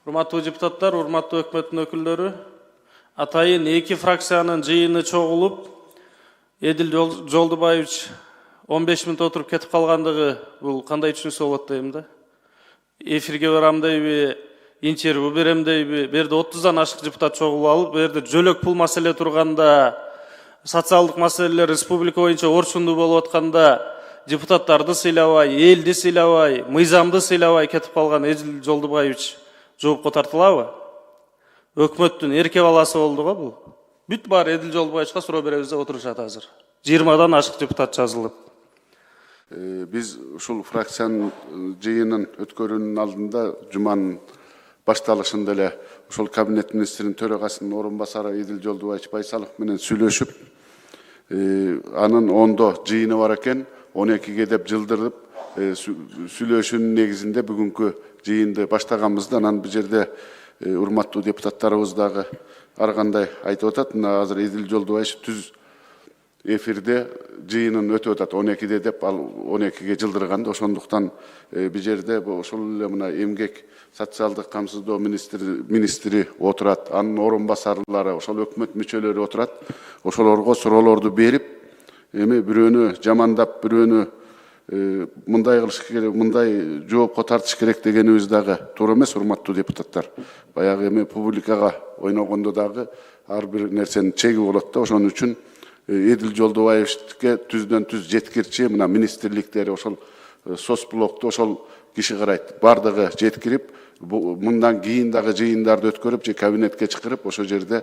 Урматтуу депутаттар, урматтуу өкмөттүн өкүлдөрү, атайын эки фракциянын жыйыны чогулуп, Эдил Жолдубаевич 15 мүнөт отуруп кетип калгандыгы бул кандай түшүнүксүз болот дейм да. Эфирге барам дейби, интервью берем дейби, берде 30-дан ашык депутат чогулуп алып, берде жөлөк пул маселе турганда, социалдык маселелер республика боюнча орчундуу болуп атканда, депутаттарды сыйлабай, элди сыйлабай, мыйзамды сыйлабай кетип калган Эдил Жолдубаевич жоопко тартылабы? Өкмөттүн эрке баласы болду го бул. Бүт баары Эдил Жолдубаевичка суроо беребиз деп отурушат азыр. 20-дан ашык депутат жазылып. Биз ушул фракциянын жыйынын өткөрүүнүн алдында жуманын башталышында эле ошол кабинет министринин төрагасынын орун басары Эдил Жолдубаевич Байсалов менен сүйлөшүп, анын 10-до жыйыны бар экен, 12-ге деп жылдырып, сүйлөшүүнүн негизинде бүгүнкү жыйынды баштаганбызды. Анан бул жерде урматтуу депутаттарыбыз дагы ар кандай айтып атат. Мына азыр Эдил Жолдубаевич түз эфирде жыйынын өтүп атат 12-де деп, ал 12-ге жылдырганды. Ошондуктан бул жерде ошол эле мына эмгек социалдык камсыздоо министри отурат, анын орун басарлары, ошол өкмөт мүчөлөрү отурат. Ошолорго суроолорду берип, эми бирөөнү жамандап, бирөөнү мындай кылыш керек, мындай жоопко тартыш керек дегенибиз дагы туура эмес, урматтуу депутаттар. Баягы эми публикага ойногондо дагы ар бир нерсенин чеги болот да. Ошон үчүн Эдил Жолдубаевичке түздөн түз жеткирчи мына министрликтери ошол соцблокту ошол киши карайт. Бардыгы жеткирип, мындан кийин дагы жыйындарды өткөрүп же кабинетке чакырып, ошол жерде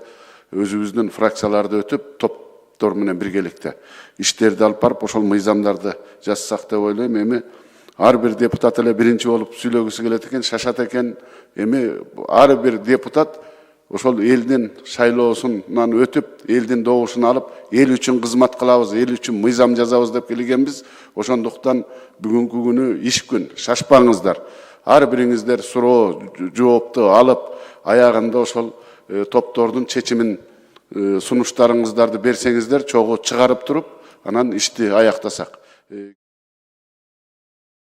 өзүбүздүн фракцияларды өтүп, топтор менен биргеликте иштерди алып барып, ошол мыйзамдарды жазсак деп ойлойм. Эми ар бир депутат эле биринчи болуп сүйлөгүсү келет экен, шашат экен. Эми ар бир депутат ошол элдин шайлоосунан өтүп, элдин добушун алып, эл үчүн кызмат кылабыз, эл үчүн мыйзам жазабыз деп келгенбиз. Ошондуктан бүгүнкү күнү иш күн, шашпаңыздар. Ар бириңиздер суроо, жоопту алып, аягында ошол топтордун чечимин сунуштарыңыздарды берсеңиздер, чогуу чыгарып туруп, анан ишти аяктасак.